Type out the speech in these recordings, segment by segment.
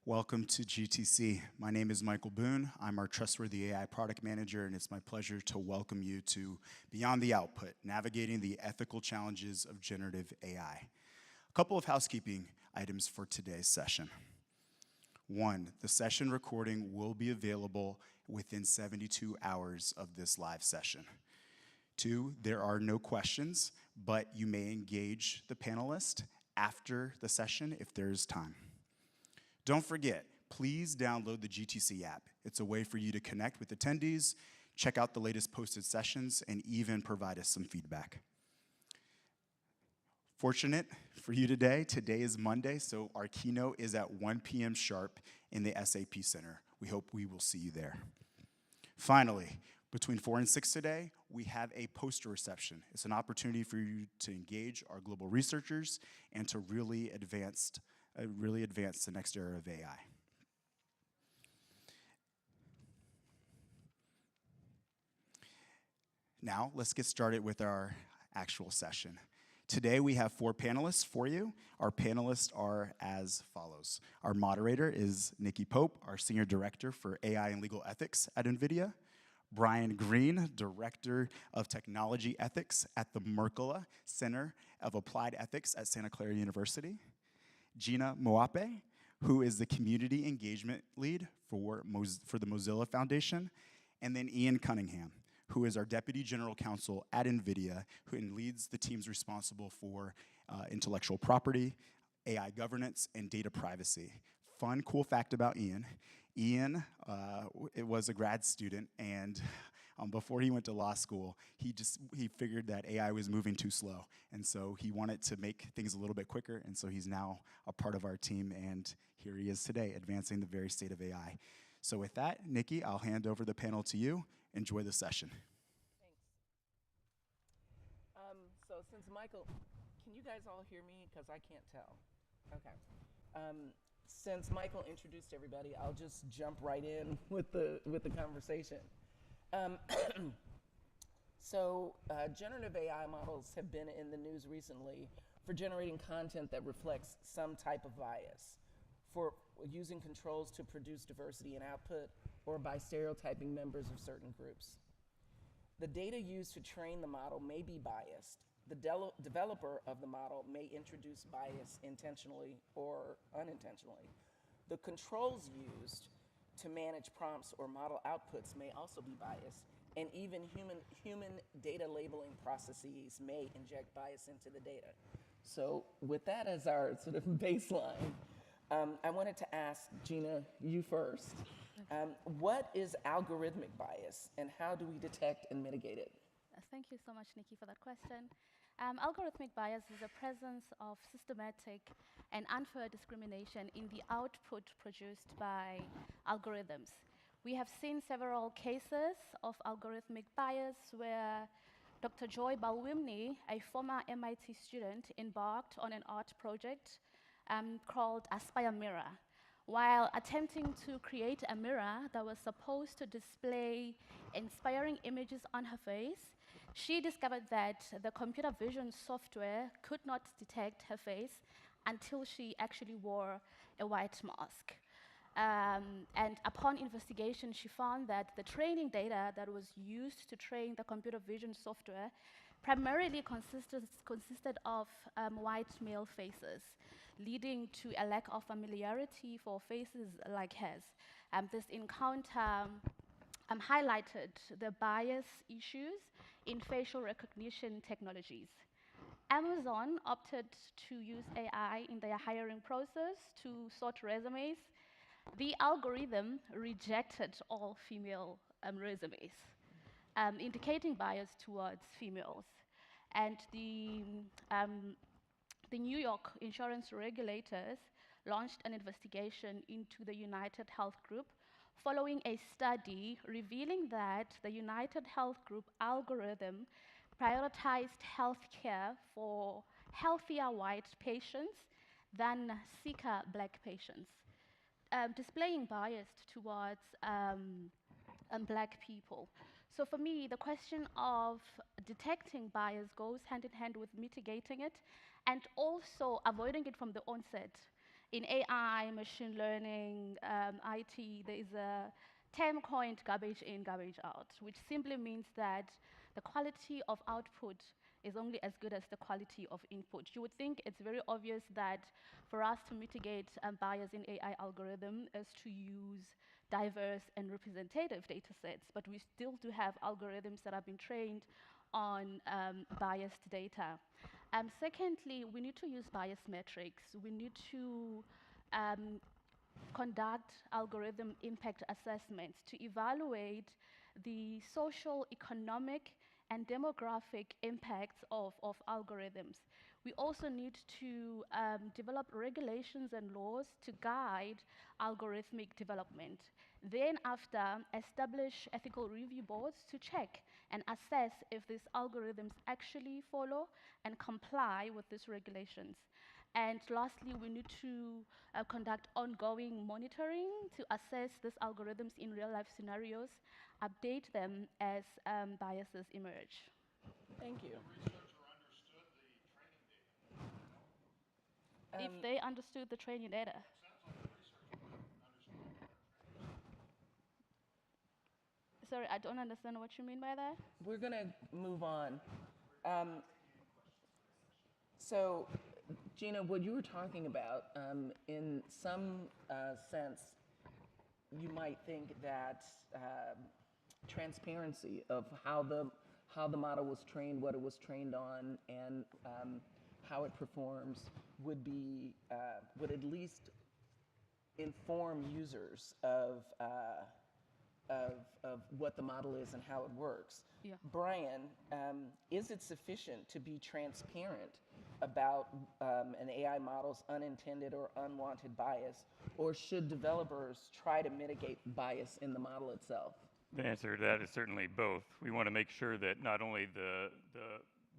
Welcome to GTC. My name is Michael Boone. I'm our Trustworthy AI Product Manager, and it's my pleasure to welcome you to Beyond the Output, Navigating the Ethical Challenges of Generative AI. A couple of housekeeping items for today's session. One, the session recording will be available within 72 hours of this live session. Two, there are no questions, but you may engage the panelist after the session if there is time. Don't forget, please download the GTC app. It's a way for you to connect with attendees, check out the latest posted sessions, and even provide us some feedback. Fortunate for you today is Monday, so our keynote is at 1 p.m. sharp in the SAP Center. We hope we will see you there. Finally, between 4 and 6 today, we have a poster reception. It's an opportunity for you to engage our global researchers and to really advance the next era of AI. Now, let's get started with our actual session. Today, we have 4 panelists for you. Our panelists are as follows. Our moderator is Nikki Pope, our Senior Director for AI and Legal Ethics at NVIDIA. Brian Green, Director of Technology Ethics at the Markkula Center of Applied Ethics at Santa Clara University. Gina Moape, who is the Community Engagement Lead for the Mozilla Foundation, and then Iain Cunningham, who is our Deputy General Counsel at NVIDIA, who leads the teams responsible for intellectual property, AI governance, and data privacy. Fun, cool fact about Iain. Iain was a grad student, and before he went to law school, he figured that AI was moving too slow, and so he wanted to make things a little bit quicker, and so he's now a part of our team, and here he is today, advancing the very state of AI. So with that, Nikki, I'll hand over the panel to you. Enjoy the session. Thanks. So since Michael, can you guys all hear me? Because I can't tell. Okay. Since Michael introduced everybody, I'll just jump right in with the conversation. Generative AI models have been in the news recently for generating content that reflects some type of bias, for using controls to produce diversity in output, or by stereotyping members of certain groups. The data used to train the model may be biased. The developer of the model may introduce bias intentionally or unintentionally. The controls used to manage prompts or model outputs may also be biased, and even human data labeling processes may inject bias into the data. So with that as our sort of baseline, I wanted to ask Gina, you first. What is algorithmic bias, and how do we detect and mitigate it? Thank you so much, Nikki, for that question. Algorithmic bias is the presence of systematic and unfair discrimination in the output produced by algorithms. We have seen several cases of algorithmic bias where Dr. Joy Balwimni, a former MIT student, embarked on an art project called Aspire Mirror. While attempting to create a mirror that was supposed to display inspiring images on her face, she discovered that the computer vision software could not detect her face until she actually wore a white mask. And upon investigation, she found that the training data that was used to train the computer vision software primarily consisted of white male faces, leading to a lack of familiarity for faces like hers. This encounter highlighted the bias issues in facial recognition technologies. Amazon opted to use AI in their hiring process to sort resumes. The algorithm rejected all female resumes, indicating bias towards females. And the New York insurance regulators launched an investigation into the United Health Group following a study revealing that the United Health Group algorithm prioritized healthcare for healthier white patients than sicker black patients, displaying bias towards black people. So for me, the question of detecting bias goes hand in hand with mitigating it and also avoiding it from the onset. In AI, machine learning, IT, there is a term coined garbage in, garbage out, which simply means that the quality of output is only as good as the quality of input. You would think it's very obvious that for us to mitigate bias in AI algorithm is to use diverse and representative data sets, but we still do have algorithms that have been trained on biased data. Secondly, we need to use bias metrics. We need to conduct algorithm impact assessments to evaluate the social, economic, and demographic impacts of algorithms. We also need to develop regulations and laws to guide algorithmic development. Then after, establish ethical review boards to check and assess if these algorithms actually follow and comply with these regulations. And lastly, we need to conduct ongoing monitoring to assess these algorithms in real-life scenarios, update them as biases emerge. Thank you. If they understood the training data. Sorry, I don't understand what you mean by that. We're going to move on. So, Gina, what you were talking about, in some sense, you might think that transparency of how the model was trained, what it was trained on, and how it performs would at least inform users of what the model is and how it works. Yeah. Brian, is it sufficient to be transparent about an AI model's unintended or unwanted bias, or should developers try to mitigate bias in the model itself? The answer to that is certainly both. We want to make sure that not only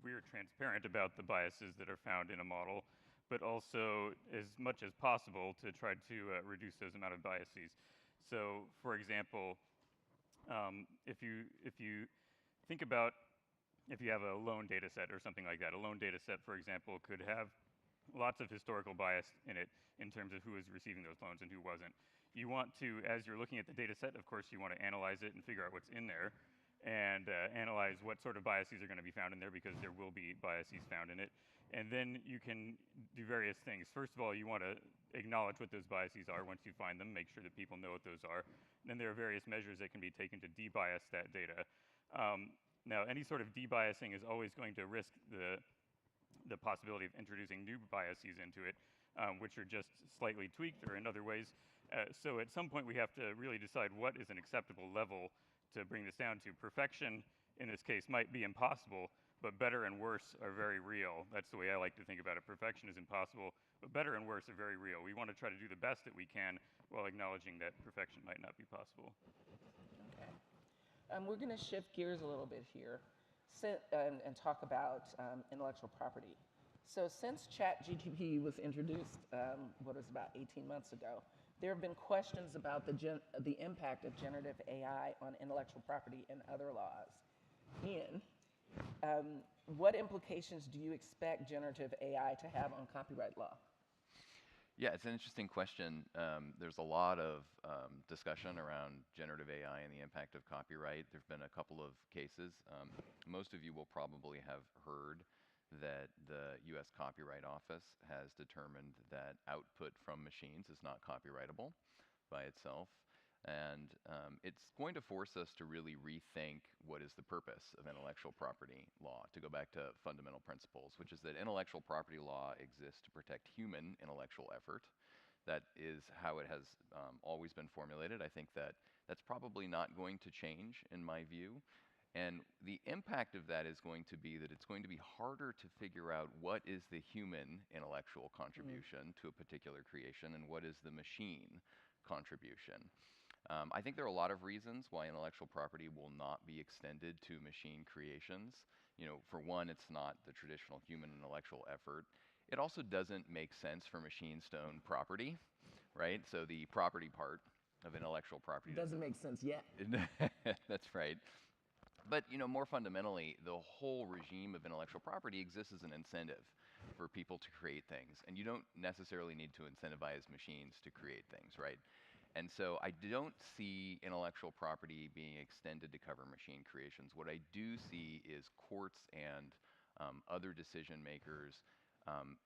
we're transparent about the biases that are found in a model, but also as much as possible to try to reduce those amount of biases. So, for example, if you think about if you have a loan data set or something like that, a loan data set, for example, could have lots of historical bias in it in terms of who was receiving those loans and who wasn't. You want to, as you're looking at the data set, of course, you want to analyze it and figure out what's in there and analyze what sort of biases are going to be found in there, because there will be biases found in it. And then you can do various things. First of all, you want to acknowledge what those biases are once you find them, make sure that people know what those are. And then there are various measures that can be taken to debias that data. Now, any sort of debiasing is always going to risk the possibility of introducing new biases into it, which are just slightly tweaked or in other ways. So at some point, we have to really decide what is an acceptable level to bring this down to. Perfection, in this case, might be impossible, but better and worse are very real. That's the way I like to think about it. Perfection is impossible, but better and worse are very real. We want to try to do the best that we can while acknowledging that perfection might not be possible. Okay. We're going to shift gears a little bit here and talk about intellectual property. So since ChatGPT was introduced, about 18 months ago, there have been questions about the impact of generative AI on intellectual property and other laws. Iain, what implications do you expect generative AI to have on copyright law? Yeah, it's an interesting question. There's a lot of discussion around generative AI and the impact of copyright. There have been a couple of cases. Most of you will probably have heard that the US Copyright Office has determined that output from machines is not copyrightable by itself. And it's going to force us to really rethink what is the purpose of intellectual property law, to go back to fundamental principles, which is that intellectual property law exists to protect human intellectual effort. That is how it has always been formulated. I think that that's probably not going to change in my view. And the impact of that is going to be that it's going to be harder to figure out what is the human intellectual contribution to a particular creation and what is the machine contribution. I think there are a lot of reasons why intellectual property will not be extended to machine creations. For one, it's not the traditional human intellectual effort. It also doesn't make sense for machines to own property, right? So the property part of intellectual property doesn't make sense yet. That's right. But more fundamentally, the whole regime of intellectual property exists as an incentive for people to create things, and you don't necessarily need to incentivize machines to create things, right? And so I don't see intellectual property being extended to cover machine creations. What I do see is courts and other decision makers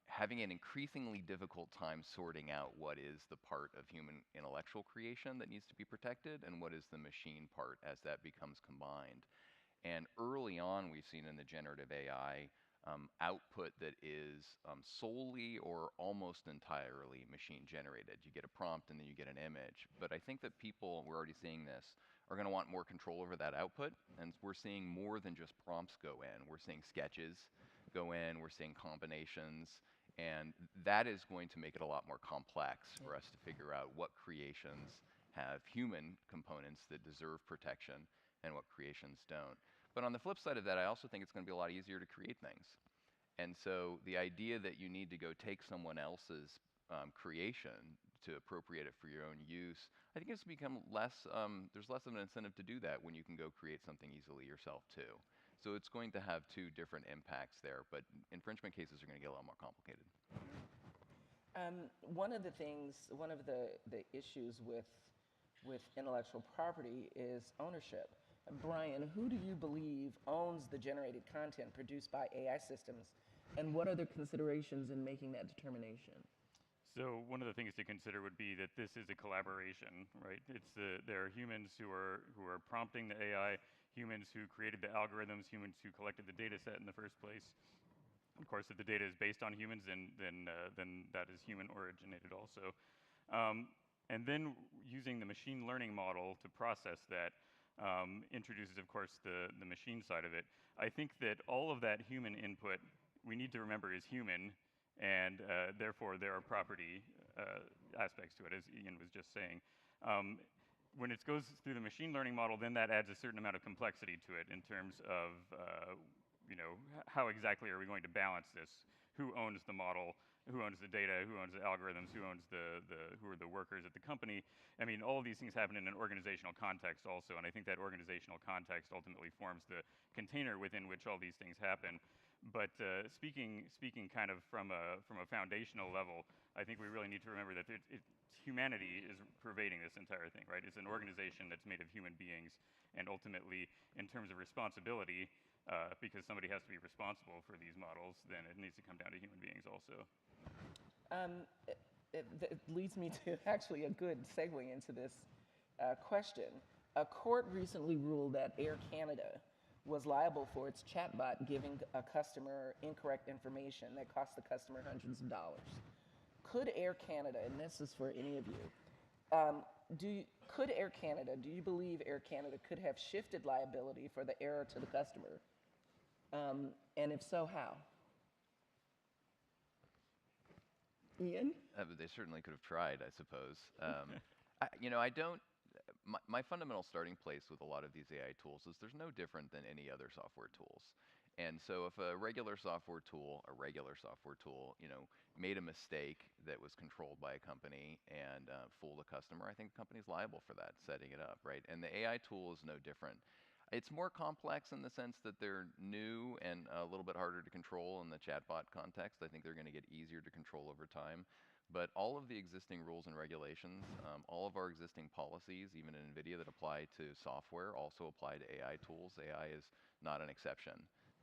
having an increasingly difficult time sorting out what is the part of human intellectual creation that needs to be protected and what is the machine part as that becomes combined. And early on, we've seen in the generative AI output that is solely or almost entirely machine generated. You get a prompt and then you get an image. But I think that people, we're already seeing this, are going to want more control over that output. And we're seeing more than just prompts go in. We're seeing sketches go in, we're seeing combinations. And that is going to make it a lot more complex for us to figure out what creations have human components that deserve protection and what creations don't. But on the flip side of that, I also think it's going to be a lot easier to create things. And so the idea that you need to go take someone else's creation to appropriate it for your own use, I think it's become less, there's less of an incentive to do that when you can go create something easily yourself too. So it's going to have two different impacts there, but infringement cases are going to get a lot more complicated. One of the issues with intellectual property is ownership. Brian, who do you believe owns the generated content produced by AI systems, and what are the considerations in making that determination? So one of the things to consider would be that this is a collaboration, right? There are humans who are prompting the AI, humans who created the algorithms, humans who collected the data set in the first place. Of course, if the data is based on humans, then that is human originated also. And then using the machine learning model to process that introduces, of course, the machine side of it. I think that all of that human input, we need to remember, is human, and therefore there are property aspects to it, as Iain was just saying. When it goes through the machine learning model, then that adds a certain amount of complexity to it in terms of how exactly are we going to balance this? Who owns the model? Who owns the data? Who owns the algorithms? Who owns who are the workers at the company? I mean, all of these things happen in an organizational context also, and I think that organizational context ultimately forms the container within which all these things happen. But speaking kind of from a foundational level, I think we really need to remember that humanity is pervading this entire thing, right? It's an organization that's made of human beings, and ultimately, in terms of responsibility, because somebody has to be responsible for these models, then it needs to come down to human beings also. It leads me to actually a good segue into this question. A court recently ruled that Air Canada was liable for its chatbot giving a customer incorrect information that cost the customer hundreds of dollars. Could Air Canada, and this is for any of you, do you believe Air Canada could have shifted liability for the error to the customer? And if so, how? Iain? They certainly could have tried, I suppose. My fundamental starting place with a lot of these AI tools is there's no different than any other software tools. And so if a regular software tool, made a mistake that was controlled by a company and fooled a customer, I think the company's liable for that, setting it up, right? And the AI tool is no different. It's more complex in the sense that they're new and a little bit harder to control in the chatbot context. I think they're going to get easier to control over time. But all of the existing rules and regulations, all of our existing policies, even in NVIDIA that apply to software, also apply to AI tools. AI is not an exception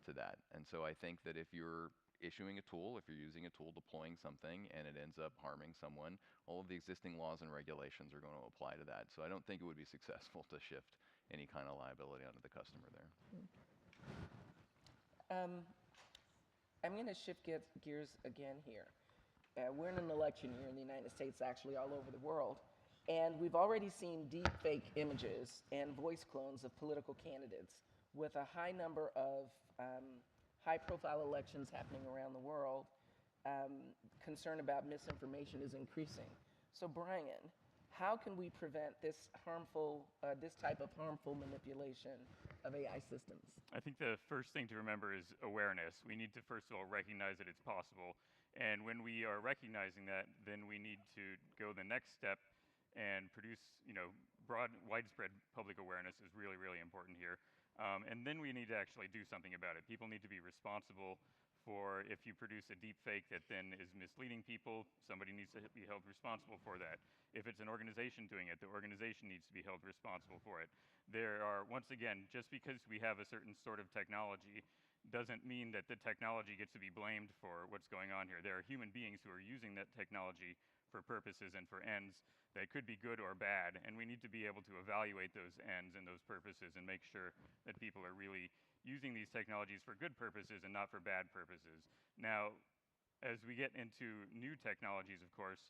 to that. And so I think that if you're issuing a tool, if you're using a tool, deploying something, and it ends up harming someone, all of the existing laws and regulations are going to apply to that. So I don't think it would be successful to shift any kind of liability onto the customer there. I'm going to shift gears again here. We're in an election year in the United States, actually all over the world, and we've already seen deep fake images and voice clones of political candidates. With a high number of high-profile elections happening around the world, concern about misinformation is increasing. So Brian, how can we prevent this type of harmful manipulation of AI systems? I think the first thing to remember is awareness. We need to first of all recognize that it's possible. And when we are recognizing that, then we need to go the next step and produce, broad, widespread public awareness is really, really important here. And then we need to actually do something about it. People need to be responsible for if you produce a deep fake that then is misleading people, somebody needs to be held responsible for that. If it's an organization doing it, the organization needs to be held responsible for it. There are, once again, just because we have a certain sort of technology doesn't mean that the technology gets to be blamed for what's going on here. There are human beings who are using that technology for purposes and for ends that could be good or bad, and we need to be able to evaluate those ends and those purposes and make sure that people are really using these technologies for good purposes and not for bad purposes. Now, as we get into new technologies, of course,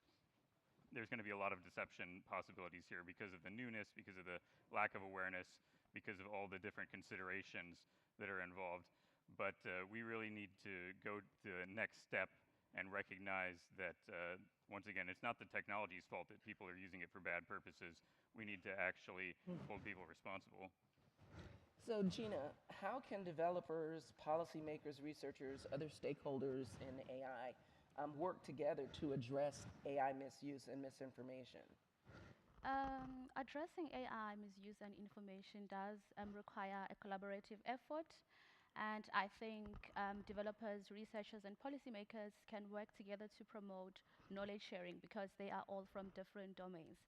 there's going to be a lot of deception possibilities here because of the newness, because of the lack of awareness, because of all the different considerations that are involved. But we really need to go to the next step and recognize that, once again, it's not the technology's fault that people are using it for bad purposes. We need to actually hold people responsible. So Gina, how can developers, policymakers, researchers, other stakeholders in AI work together to address AI misuse and misinformation? Addressing AI misuse and information does require a collaborative effort. And I think developers, researchers, and policymakers can work together to promote knowledge sharing because they are all from different domains.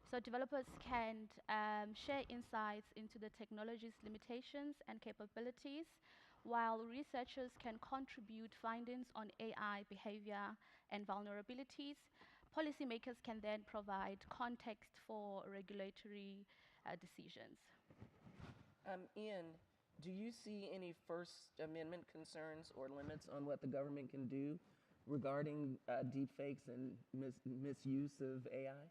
So developers can share insights into the technology's limitations and capabilities, while researchers can contribute findings on AI behavior and vulnerabilities. Policymakers can then provide context for regulatory decisions. Iain, do you see any First Amendment concerns or limits on what the government can do regarding deepfakes and misuse of AI?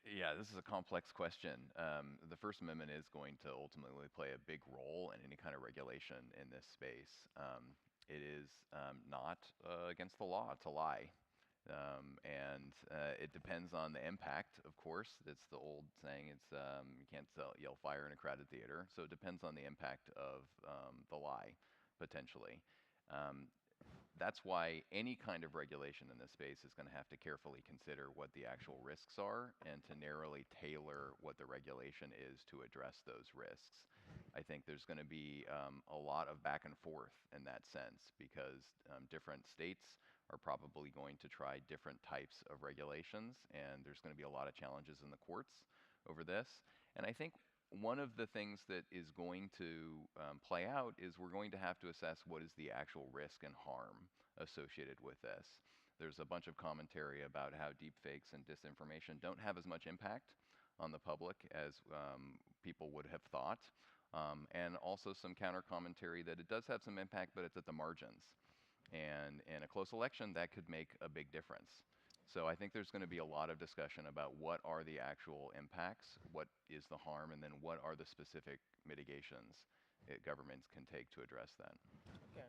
Yeah, this is a complex question. The First Amendment is going to ultimately play a big role in any kind of regulation in this space. It is not against the law, it's a lie. It depends on the impact, of course. It's the old saying, it's you can't yell fire in a crowded theater. So it depends on the impact of the lie, potentially. That's why any kind of regulation in this space is going to have to carefully consider what the actual risks are and to narrowly tailor what the regulation is to address those risks. I think there's going to be a lot of back and forth in that sense because different states are probably going to try different types of regulations, and there's going to be a lot of challenges in the courts over this. And I think one of the things that is going to play out is we're going to have to assess what is the actual risk and harm associated with this. There's a bunch of commentary about how deepfakes and disinformation don't have as much impact on the public as people would have thought, and also some counter commentary that it does have some impact, but it's at the margins. And in a close election, that could make a big difference. So I think there's going to be a lot of discussion about what are the actual impacts, what is the harm, and then what are the specific mitigations that governments can take to address that. Okay.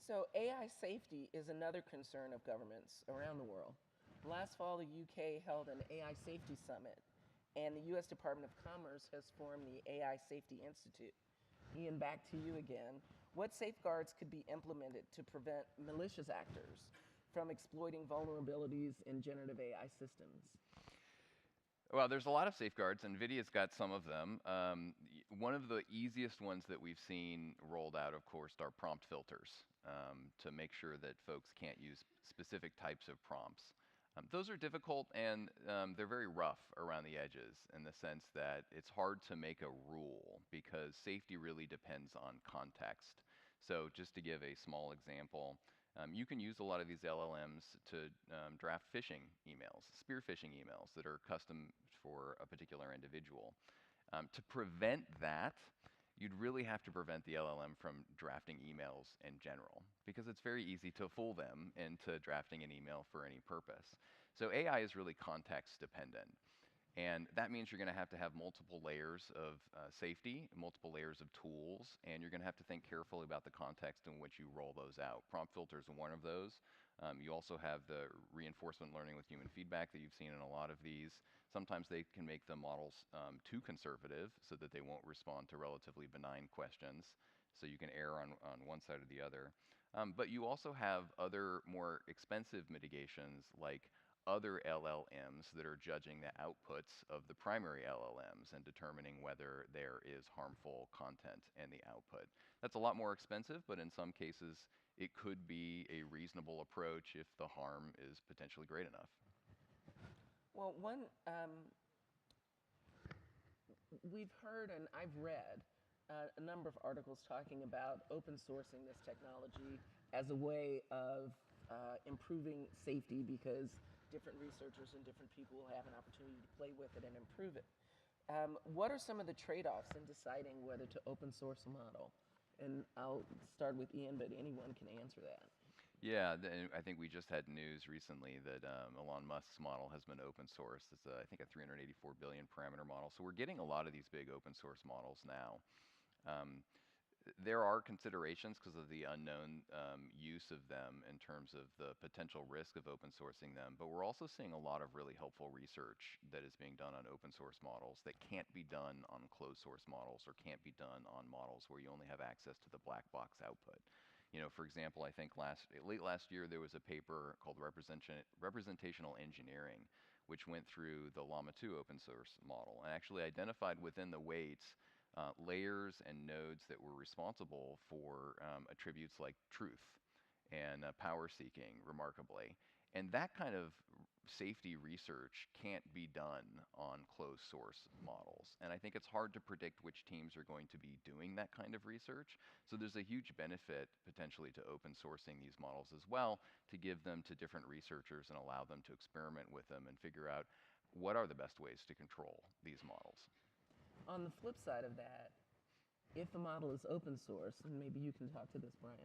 So AI safety is another concern of governments around the world. Last fall, the UK held an AI safety summit, and the US Department of Commerce has formed the AI Safety Institute. Iain, back to you again. What safeguards could be implemented to prevent malicious actors from exploiting vulnerabilities in generative AI systems? Well, there's a lot of safeguards. NVIDIA's got some of them. One of the easiest ones that we've seen rolled out, of course, are prompt filters to make sure that folks can't use specific types of prompts. Those are difficult and they're very rough around the edges in the sense that it's hard to make a rule because safety really depends on context. So just to give a small example, you can use a lot of these LLMs to draft phishing emails, spear phishing emails that are custom for a particular individual. To prevent that, you'd really have to prevent the LLM from drafting emails in general because it's very easy to fool them into drafting an email for any purpose. So AI is really context dependent. And that means you're going to have multiple layers of safety, multiple layers of tools, and you're going to have to think carefully about the context in which you roll those out. Prompt filters are one of those. You also have the reinforcement learning with human feedback that you've seen in a lot of these. Sometimes they can make the models too conservative so that they won't respond to relatively benign questions. So you can err on one side or the other. But you also have other more expensive mitigations like other LLMs that are judging the outputs of the primary LLMs and determining whether there is harmful content in the output. That's a lot more expensive, but in some cases, it could be a reasonable approach if the harm is potentially great enough. Well, we've heard and I've read a number of articles talking about open sourcing this technology as a way of improving safety because different researchers and different people will have an opportunity to play with it and improve it. What are some of the trade-offs in deciding whether to open source a model? And I'll start with Iain, but anyone can answer that. Yeah, I think we just had news recently that Elon Musk's model has been open sourced. It's, I think, a 384 billion parameter model. So we're getting a lot of these big open source models now. There are considerations because of the unknown use of them in terms of the potential risk of open sourcing them, but we're also seeing a lot of really helpful research that is being done on open source models that can't be done on closed source models or can't be done on models where you only have access to the black box output. You know, for example, I think late last year there was a paper called Representational Engineering, which went through the Llama 2 open source model and actually identified within the weights layers and nodes that were responsible for attributes like truth and power seeking, remarkably. And that kind of safety research can't be done on closed source models. And I think it's hard to predict which teams are going to be doing that kind of research. So there's a huge benefit potentially to open sourcing these models as well, to give them to different researchers and allow them to experiment with them and figure out what are the best ways to control these models. On the flip side of that, if the model is open source, and maybe you can talk to this, Brian,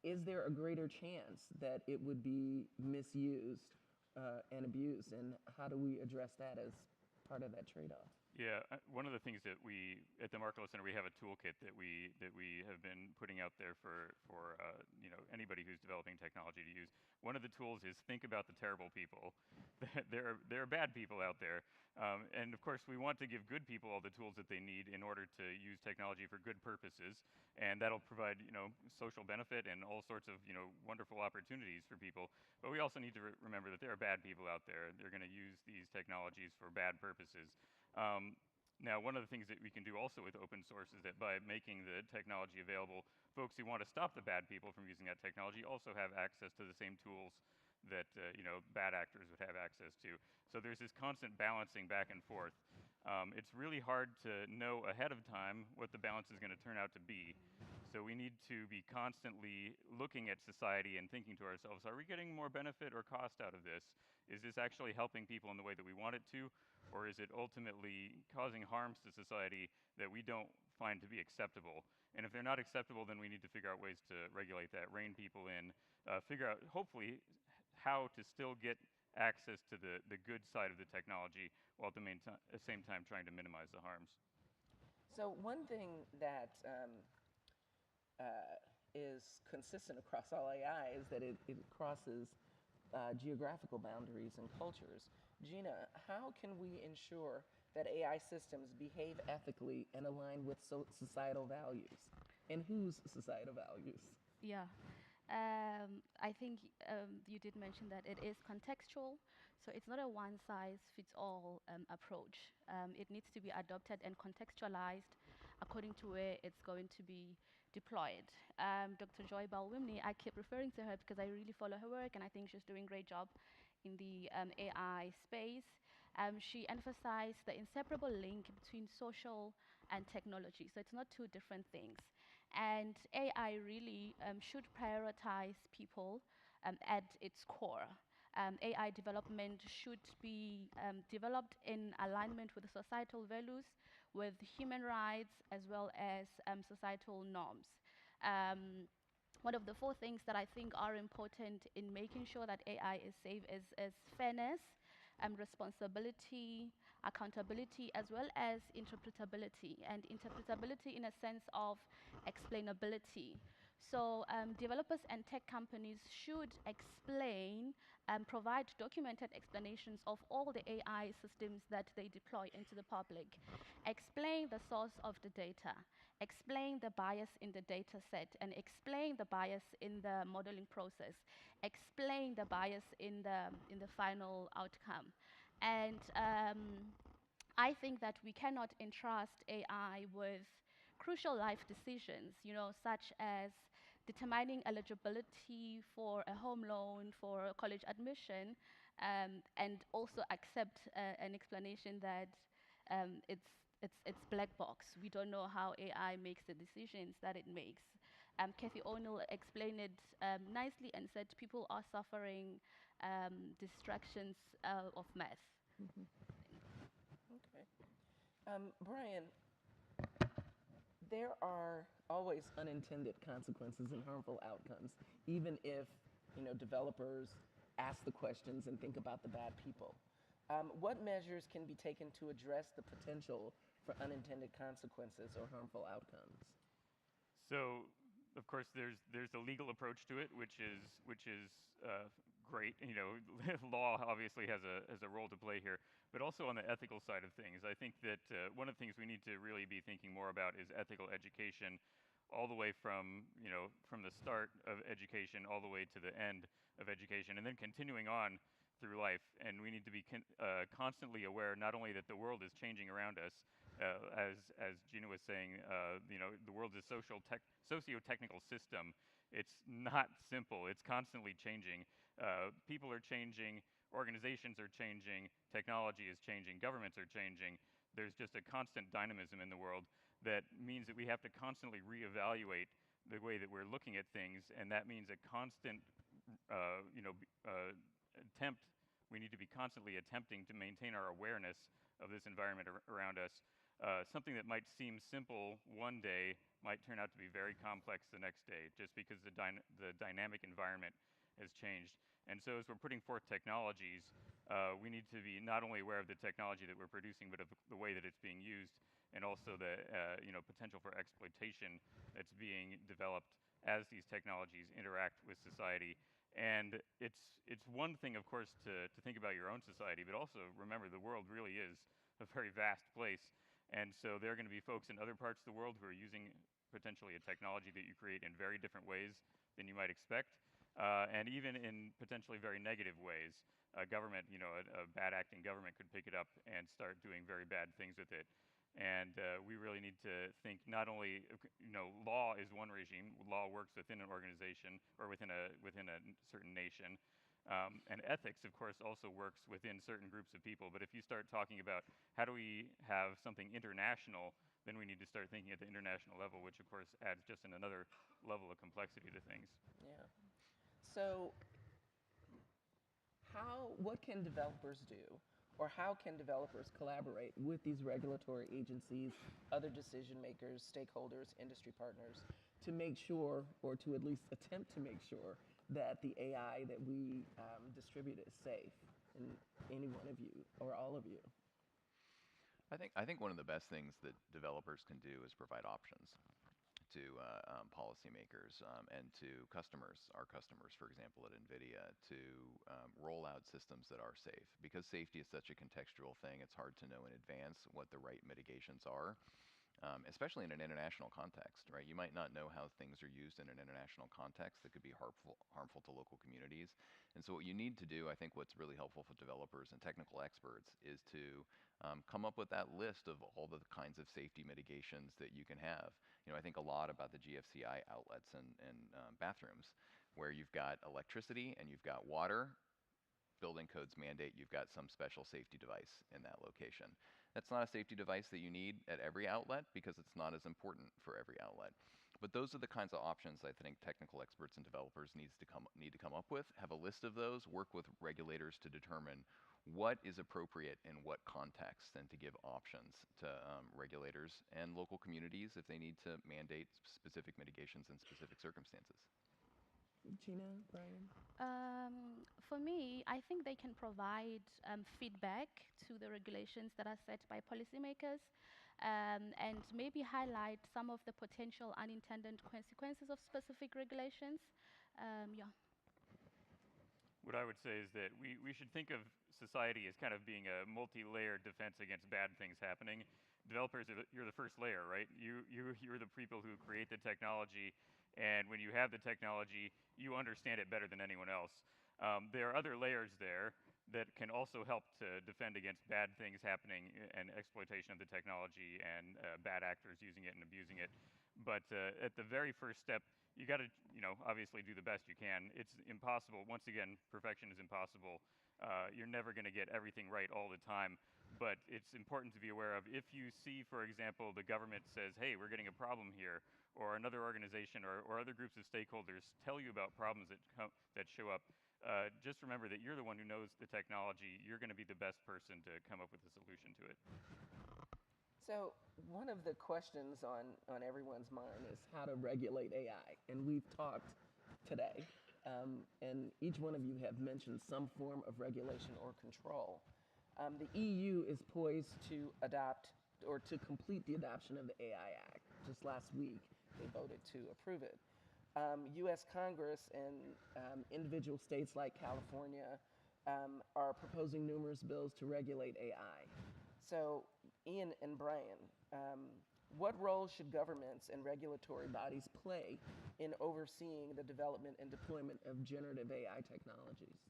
is there a greater chance that it would be misused and abused? And how do we address that as part of that trade-off? Yeah, one of the things that we at the Markkula Center, we have a toolkit that we have been putting out there for you know, anybody who's developing technology to use. One of the tools is think about the terrible people. There are bad people out there, and of course we want to give good people all the tools that they need in order to use technology for good purposes, and that'll provide, you know, social benefit and all sorts of, you know, wonderful opportunities for people. But we also need to remember that there are bad people out there. They're going to use these technologies for bad purposes. Now, one of the things that we can do also with open source is that by making the technology available, folks who want to stop the bad people from using that technology also have access to the same tools that you know, bad actors would have access to. So there's this constant balancing back and forth. It's really hard to know ahead of time what the balance is going to turn out to be. So we need to be constantly looking at society and thinking to ourselves, are we getting more benefit or cost out of this? Is this actually helping people in the way that we want it to? Or is it ultimately causing harms to society that we don't find to be acceptable? And if they're not acceptable, then we need to figure out ways to regulate that, rein people in, figure out, hopefully, how to still get access to the good side of the technology while at the same time trying to minimize the harms. So one thing that is consistent across all AI is that it crosses geographical boundaries and cultures. Gina, how can we ensure that AI systems behave ethically and align with societal values? And whose societal values? Yeah. I think you did mention that it is contextual, so it's not a one-size-fits-all approach. It needs to be adopted and contextualized according to where it's going to be deployed. Dr. Joy Balwimney, I keep referring to her because I really follow her work and I think she's doing a great job in the AI space. She emphasized the inseparable link between social and technology, so it's not two different things. And AI really should prioritize people at its core. AI development should be developed in alignment with societal values, with human rights, as well as societal norms. One of the four things that I think are important in making sure that AI is safe is fairness, responsibility, accountability, as well as interpretability. And interpretability in a sense of explainability. So developers and tech companies should explain and provide documented explanations of all the AI systems that they deploy into the public. Explain the source of the data. explain the bias in the data set, and explain the bias in the modeling process, explain the bias in the final outcome. And I think that we cannot entrust AI with crucial life decisions, such as determining eligibility for a home loan, for a college admission, and also accept an explanation that it's black box. We don't know how AI makes the decisions that it makes. Kathy O'Neill explained it nicely and said people are suffering distractions of math. Okay. Brian, there are always unintended consequences and harmful outcomes, even if developers ask the questions and think about the bad people. What measures can be taken to address the potential for unintended consequences or harmful outcomes? So, of course, there's a legal approach to it, which is great. Law obviously has a role to play here, but also on the ethical side of things. I think that one of the things we need to really be thinking more about is ethical education, all the way from from the start of education all the way to the end of education, and then continuing on through life. And we need to be constantly aware not only that the world is changing around us, as Gina was saying, the world is socio-technical system. It's not simple. It's constantly changing. People are changing. Organizations are changing. Technology is changing. Governments are changing. There's just a constant dynamism in the world that means that we have to constantly reevaluate the way that we're looking at things, and that means a constant, attempt. We need to be constantly attempting to maintain our awareness of this environment around us. Something that might seem simple one day might turn out to be very complex the next day, just because the dynamic environment has changed. And so as we're putting forth technologies, we need to be not only aware of the technology that we're producing, but of the way that it's being used, and also the potential for exploitation that's being developed as these technologies interact with society. And it's one thing, of course, to think about your own society, but also remember the world really is a very vast place. And so there are going to be folks in other parts of the world who are using potentially a technology that you create in very different ways than you might expect, and even in potentially very negative ways. A government, a bad acting government could pick it up and start doing very bad things with it. And we really need to think not only, law is one regime. Law works within an organization or within a certain nation. And ethics, of course, also works within certain groups of people. But if you start talking about how do we have something international, then we need to start thinking at the international level, which, of course, adds just another level of complexity to things. Yeah. So what can developers do, or how can developers collaborate with these regulatory agencies, other decision makers, stakeholders, industry partners, to make sure, or to at least attempt to make sure, that the AI that we distribute is safe? And any one of you, or all of you. I think one of the best things that developers can do is provide options to policymakers and to customers, our customers, for example, at NVIDIA, to roll out systems that are safe. Because safety is such a contextual thing, it's hard to know in advance what the right mitigations are, especially in an international context, right? You might not know how things are used in an international context that could be harmful to local communities. And so what you need to do, I think what's really helpful for developers and technical experts, is to come up with that list of all the kinds of safety mitigations that you can have. I think a lot about the GFCI outlets and bathrooms, where you've got electricity and you've got water. Building codes mandate you've got some special safety device in that location. That's not a safety device that you need at every outlet, because it's not as important for every outlet. But those are the kinds of options I think technical experts and developers need to come up with. Have a list of those, work with regulators to determine what is appropriate in what context, and to give options to regulators and local communities if they need to mandate specific mitigations in specific circumstances. Gina, Brian? For me, I think they can provide feedback to the regulations that are set by policymakers, and maybe highlight some of the potential unintended consequences of specific regulations. Yeah. What I would say is that we should think of society as kind of being a multi-layered defense against bad things happening. developers, you're the first layer, right? You're the people who create the technology, and when you have the technology, you understand it better than anyone else. There are other layers there that can also help to defend against bad things happening and exploitation of the technology and bad actors using it and abusing it. But at the very first step, you got to, obviously do the best you can. It's impossible. Once again, perfection is impossible. You're never going to get everything right all the time. But it's important to be aware of, if you see, for example, the government says, hey, we're getting a problem here, or another organization or other groups of stakeholders tell you about problems that show up, just remember that you're the one who knows the technology. You're going to be the best person to come up with a solution to it. So one of the questions on everyone's mind is how to regulate AI. And we've talked today, and each one of you have mentioned some form of regulation or control. The EU is poised to adopt or to complete the adoption of the AI Act. Just last week, they voted to approve it. U.S. Congress and individual states like California are proposing numerous bills to regulate AI. So, Iain and Brian, what role should governments and regulatory bodies play in overseeing the development and deployment of generative AI technologies?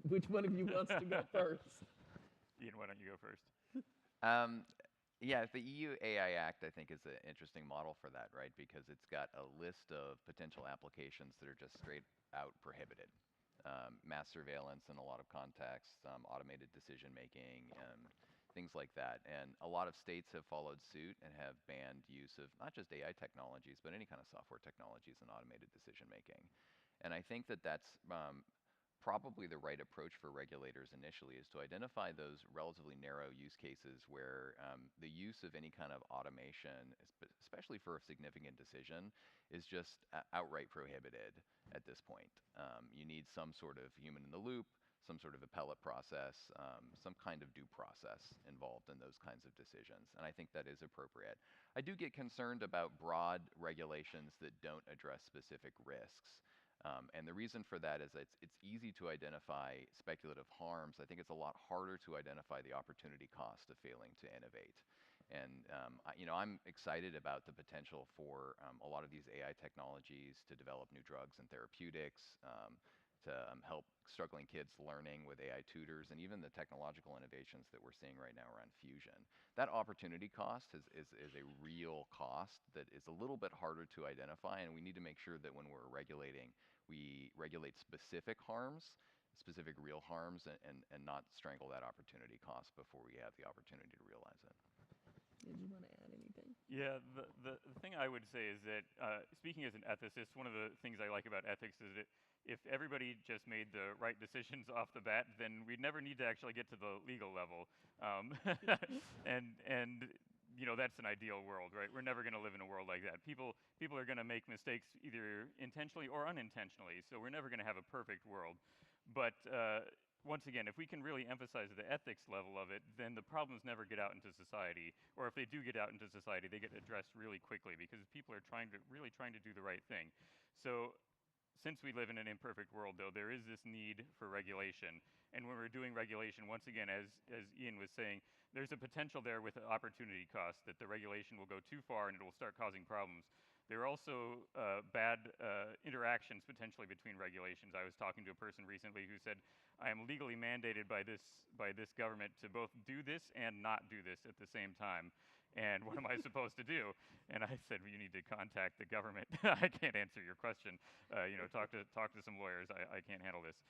Which one of you wants to go first? Iain, why don't you go first? Yeah, the EU AI Act, I think, is an interesting model for that, right? Because it's got a list of potential applications that are just straight out prohibited. Mass surveillance in a lot of contexts, automated decision making, things like that. And a lot of states have followed suit and have banned use of not just AI technologies, but any kind of software technologies in automated decision making. And I think that that's probably the right approach for regulators initially, is to identify those relatively narrow use cases where the use of any kind of automation, especially for a significant decision, is just outright prohibited at this point. You need some sort of human in the loop, some sort of appellate process, some kind of due process involved in those kinds of decisions. And I think that is appropriate. I do get concerned about broad regulations that don't address specific risks. And the reason for that is it's easy to identify speculative harms. I think it's a lot harder to identify the opportunity cost of failing to innovate. And I'm excited about the potential for a lot of these AI technologies to develop new drugs and therapeutics, to help struggling kids learning with AI tutors, and even the technological innovations that we're seeing right now around fusion. That opportunity cost is a real cost that is a little bit harder to identify, and we need to make sure that when we're regulating, we regulate specific harms, specific real harms, and not strangle that opportunity cost before we have the opportunity to realize it. Did you want to add anything? Yeah, the thing I would say is that, speaking as an ethicist, one of the things I like about ethics is that if everybody just made the right decisions off the bat, then we'd never need to actually get to the legal level. And that's an ideal world, right? We're never going to live in a world like that. People are going to make mistakes either intentionally or unintentionally, so we're never going to have a perfect world. But once again, if we can really emphasize the ethics level of it, then the problems never get out into society. Or if they do get out into society, they get addressed really quickly because people are really trying to do the right thing. So since we live in an imperfect world, though, there is this need for regulation. And when we're doing regulation, once again, as Iain was saying, there's a potential there with the opportunity cost that the regulation will go too far and it will start causing problems. There are also bad interactions potentially between regulations. I was talking to a person recently who said, I am legally mandated by this government to both do this and not do this at the same time. And what am I supposed to do? And I said, well, you need to contact the government. I can't answer your question. Talk to some lawyers. I can't handle this.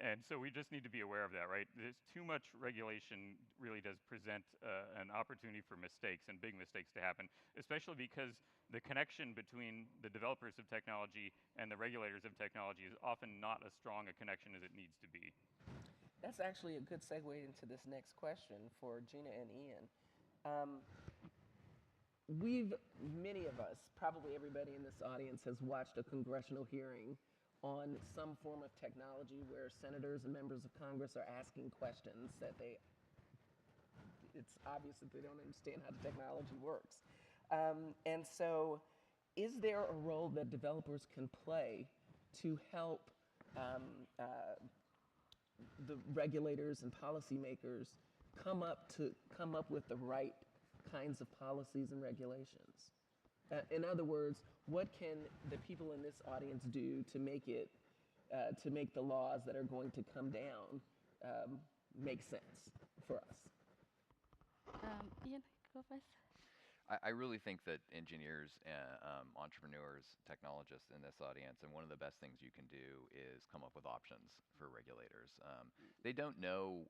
And so we just need to be aware of that, right? There's too much regulation really does present an opportunity for mistakes and big mistakes to happen, especially because the connection between the developers of technology and the regulators of technology is often not as strong a connection as it needs to be. That's actually a good segue into this next question for Gina and Iain. Many of us, probably everybody in this audience, has watched a congressional hearing on some form of technology where senators and members of Congress are asking questions that it's obvious that they don't understand how the technology works. And so is there a role that developers can play to help the regulators and policymakers come up with the right kinds of policies and regulations? In other words, what can the people in this audience do to make the laws that are going to come down make sense for us? Iain, go first. I really think that engineers, entrepreneurs, technologists in this audience, and one of the best things you can do is come up with options for regulators. They don't know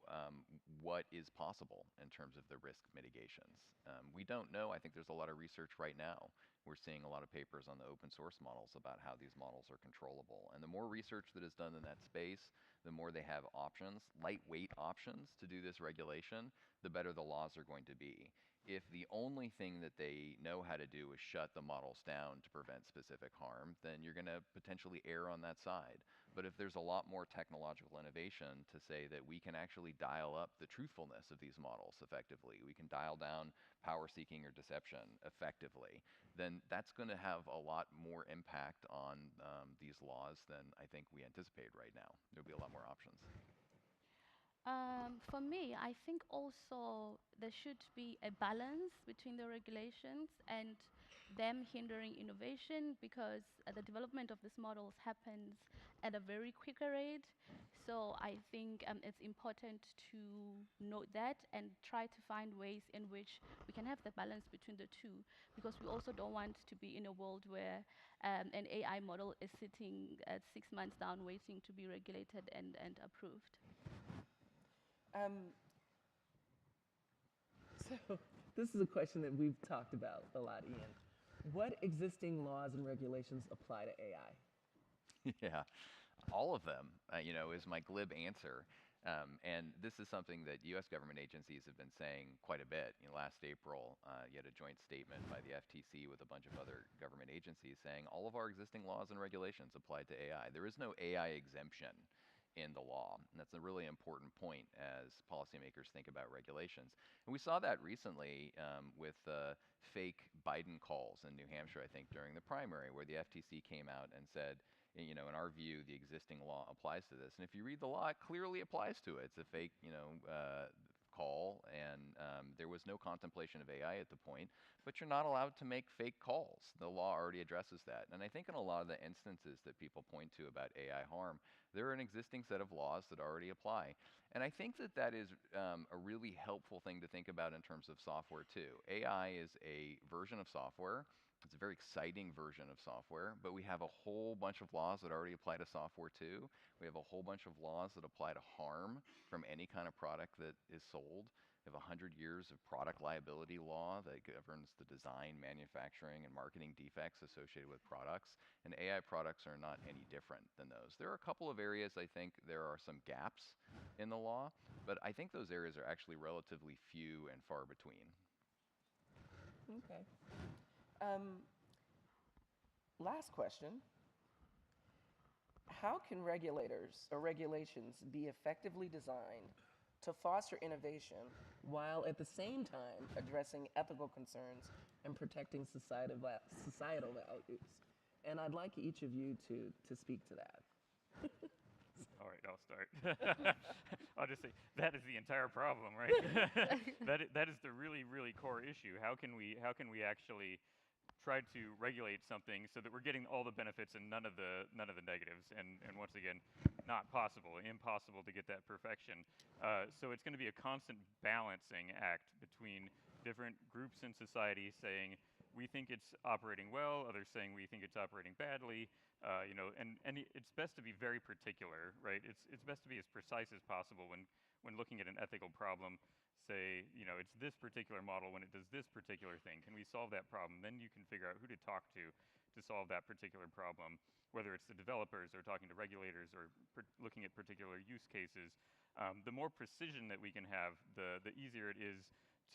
what is possible in terms of the risk mitigations. We don't know. I think there's a lot of research right now. We're seeing a lot of papers on the open source models about how these models are controllable. And the more research that is done in that space, the more they have options, lightweight options to do this regulation, the better the laws are going to be. If the only thing that they know how to do is shut the models down to prevent specific harm, then you're going to potentially err on that side. But if there's a lot more technological innovation to say that we can actually dial up the truthfulness of these models effectively, we can dial down power seeking or deception effectively, then that's going to have a lot more impact on these laws than I think we anticipate right now. There'll be a lot more options. For me, I think also there should be a balance between the regulations and them hindering innovation, because the development of these models happens at a very quicker rate. So I think it's important to note that and try to find ways in which we can have the balance between the two, because we also don't want to be in a world where an AI model is sitting at 6 months down waiting to be regulated and approved. So this is a question that we've talked about a lot, Iain. What existing laws and regulations apply to AI? Yeah, all of them, is my glib answer. And this is something that U.S. government agencies have been saying quite a bit. Last April, you had a joint statement by the FTC with a bunch of other government agencies saying all of our existing laws and regulations apply to AI. There is no AI exemption in the law. And that's a really important point as policymakers think about regulations. And we saw that recently with fake Biden calls in New Hampshire, I think, during the primary, where the FTC came out and said, in our view, the existing law applies to this. And if you read the law, it clearly applies to it. It's a fake, call, and there was no contemplation of AI at the point, but you're not allowed to make fake calls. The law already addresses that. And I think in a lot of the instances that people point to about AI harm, there are an existing set of laws that already apply. And I think that that is a really helpful thing to think about in terms of software too. AI is a version of software. It's a very exciting version of software, but we have a whole bunch of laws that already apply to software too. We have a whole bunch of laws that apply to harm from any kind of product that is sold. We have 100 years of product liability law that governs the design, manufacturing, and marketing defects associated with products, and AI products are not any different than those. There are a couple of areas I think there are some gaps in the law, but I think those areas are actually relatively few and far between. Okay. Last question. How can regulators or regulations be effectively designed to foster innovation while at the same time addressing ethical concerns and protecting societal values? And I'd like each of you to speak to that. All right, I'll start. I'll just say that is the entire problem, right? that is the really, really core issue. How can we actually try to regulate something so that we're getting all the benefits and none of the negatives? And once again, not possible, impossible to get that perfection. So it's going to be a constant balancing act between different groups in society saying we think it's operating well, others saying we think it's operating badly. And it's best to be very particular, right? It's best to be as precise as possible when looking at an ethical problem. Say, it's this particular model when it does this particular thing. Can we solve that problem? Then you can figure out who to talk to solve that particular problem, whether it's the developers or talking to regulators or looking at particular use cases. The more precision that we can have, the easier it is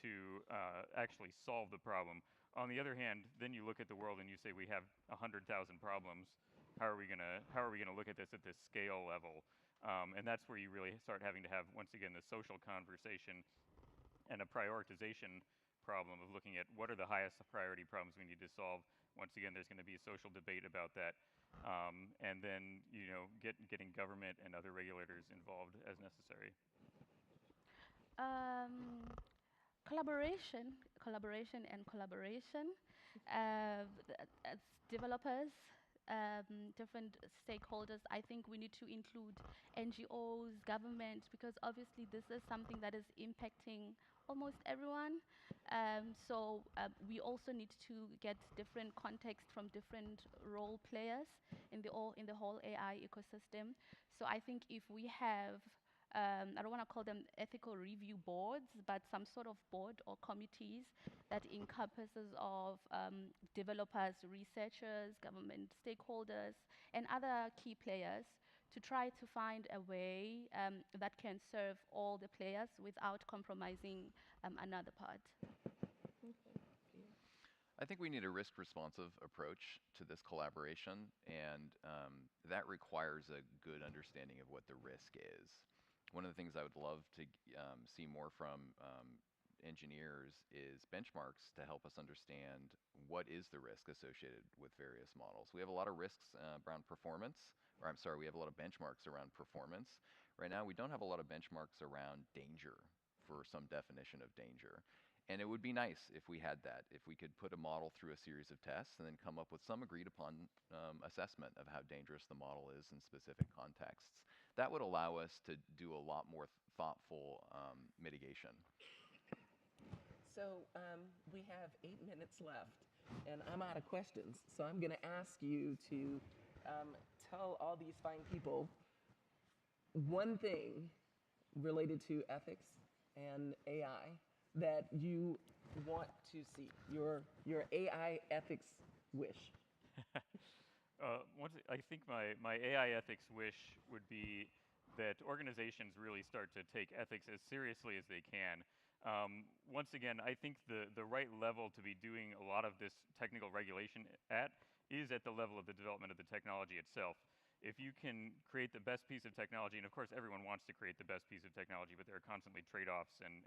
to actually solve the problem. On the other hand, then you look at the world and you say we have 100,000 problems. How are we gonna look at this at this scale level? And that's where you really start having to have, once again, the social conversation and a prioritization problem of looking at what are the highest priority problems we need to solve. Once again, there's going to be a social debate about that. And then, getting government and other regulators involved as necessary. Collaboration, collaboration, and collaboration. As developers, different stakeholders, I think we need to include NGOs, government, because obviously this is something that is impacting almost everyone. We also need to get different context from different role players in the whole AI ecosystem. So I think if we have I don't want to call them ethical review boards, but some sort of board or committees that encompasses of developers, researchers, government stakeholders, and other key players to try to find a way that can serve all the players without compromising another part. I think we need a risk-responsive approach to this collaboration, and that requires a good understanding of what the risk is. One of the things I would love to see more from engineers is benchmarks to help us understand what is the risk associated with various models. We have a lot of risks around performance, or I'm sorry, we have a lot of benchmarks around performance. Right now, we don't have a lot of benchmarks around danger, for some definition of danger. And it would be nice if we had that, if we could put a model through a series of tests and then come up with some agreed upon assessment of how dangerous the model is in specific contexts. That would allow us to do a lot more thoughtful mitigation. So we have 8 minutes left, and I'm out of questions. So I'm going to ask you to tell all these fine people one thing related to ethics and AI that you want to see, your AI ethics wish. I think my AI ethics wish would be that organizations really start to take ethics as seriously as they can. Once again, I think the right level to be doing a lot of this technical regulation at is at the level of the development of the technology itself. If you can create the best piece of technology, and of course everyone wants to create the best piece of technology, but there are constantly trade-offs and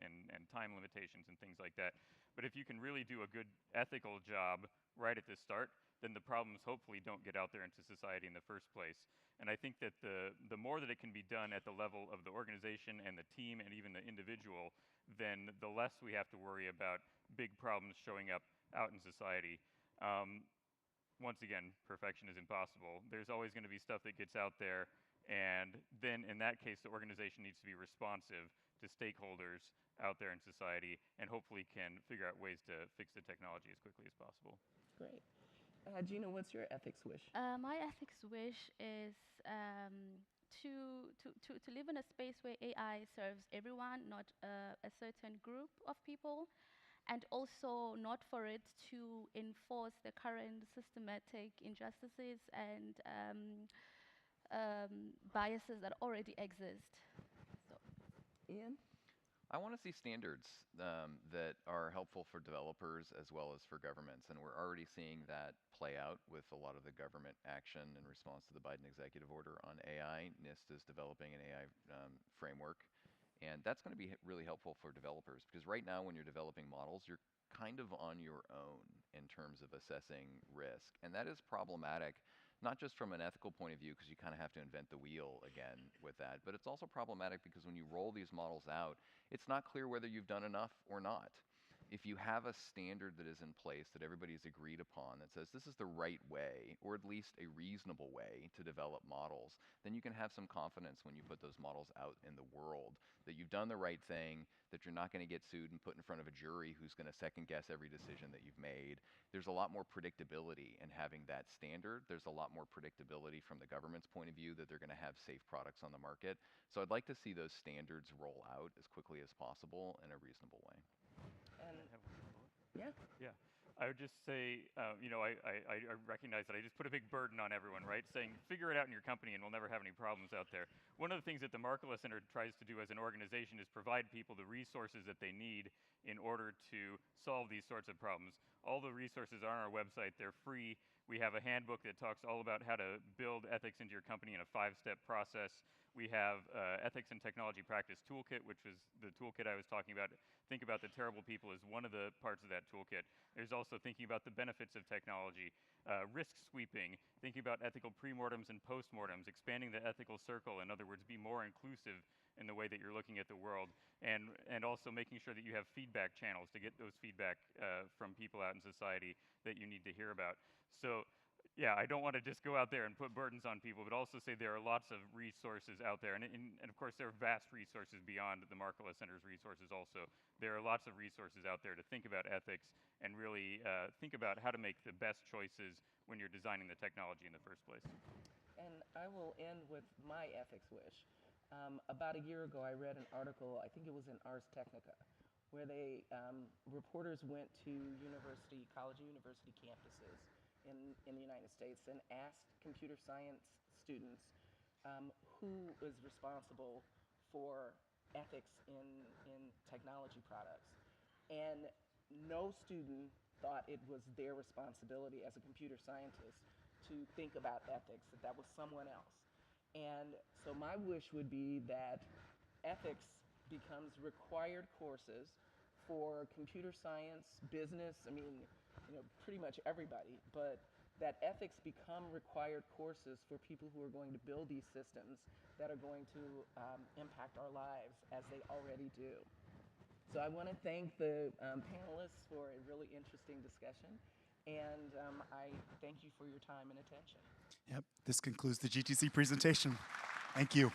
time limitations and things like that. But if you can really do a good ethical job right at the start, then the problems hopefully don't get out there into society in the first place. And I think that the more that it can be done at the level of the organization and the team and even the individual, then the less we have to worry about big problems showing up out in society. Once again, perfection is impossible. There's always going to be stuff that gets out there, and then in that case, the organization needs to be responsive to stakeholders out there in society and hopefully can figure out ways to fix the technology as quickly as possible. Great. Gina, what's your ethics wish? My ethics wish is to live in a space where AI serves everyone, not a certain group of people, and also not for it to enforce the current systematic injustices and biases that already exist. So. Iain? I want to see standards that are helpful for developers as well as for governments, and we're already seeing that play out with a lot of the government action in response to the Biden executive order on AI. NIST is developing an AI framework, and that's going to be really helpful for developers, because right now when you're developing models, you're kind of on your own in terms of assessing risk, and that is problematic. Not just from an ethical point of view, because you kind of have to invent the wheel again with that, but it's also problematic because when you roll these models out, it's not clear whether you've done enough or not. If you have a standard that is in place that everybody's agreed upon that says this is the right way, or at least a reasonable way to develop models, then you can have some confidence when you put those models out in the world, that you've done the right thing, that you're not going to get sued and put in front of a jury who's going to second guess every decision that you've made. There's a lot more predictability in having that standard. There's a lot more predictability from the government's point of view that they're going to have safe products on the market. So I'd like to see those standards roll out as quickly as possible in a reasonable way. Yeah. Yeah. I would just say, I recognize that I just put a big burden on everyone, right? Saying, figure it out in your company and we'll never have any problems out there. One of the things that the Markkula Center tries to do as an organization is provide people the resources that they need in order to solve these sorts of problems. All the resources are on our website. They're free. We have a handbook that talks all about how to build ethics into your company in a 5-step process. We have Ethics and Technology Practice Toolkit, which is the toolkit I was talking about. Think about the terrible people as one of the parts of that toolkit. There's also thinking about the benefits of technology, risk sweeping, thinking about ethical premortems and postmortems, expanding the ethical circle, in other words, be more inclusive in the way that you're looking at the world, and also making sure that you have feedback channels to get those feedback from people out in society that you need to hear about. So yeah, I don't want to just go out there and put burdens on people, but also say there are lots of resources out there. And of course, there are vast resources beyond the Markkula Center's resources also. There are lots of resources out there to think about ethics and really think about how to make the best choices when you're designing the technology in the first place. And I will end with my ethics wish. About a year ago, I read an article, I think it was in Ars Technica, where reporters went to college and university campuses in the United States and asked computer science students who is responsible for ethics in technology products. And no student thought it was their responsibility as a computer scientist to think about ethics, that was someone else. And so my wish would be that ethics becomes required courses for computer science, business, pretty much everybody, but that ethics become required courses for people who are going to build these systems that are going to impact our lives as they already do. So I want to thank the panelists for a really interesting discussion, and I thank you for your time and attention. Yep, this concludes the GTC presentation. Thank you.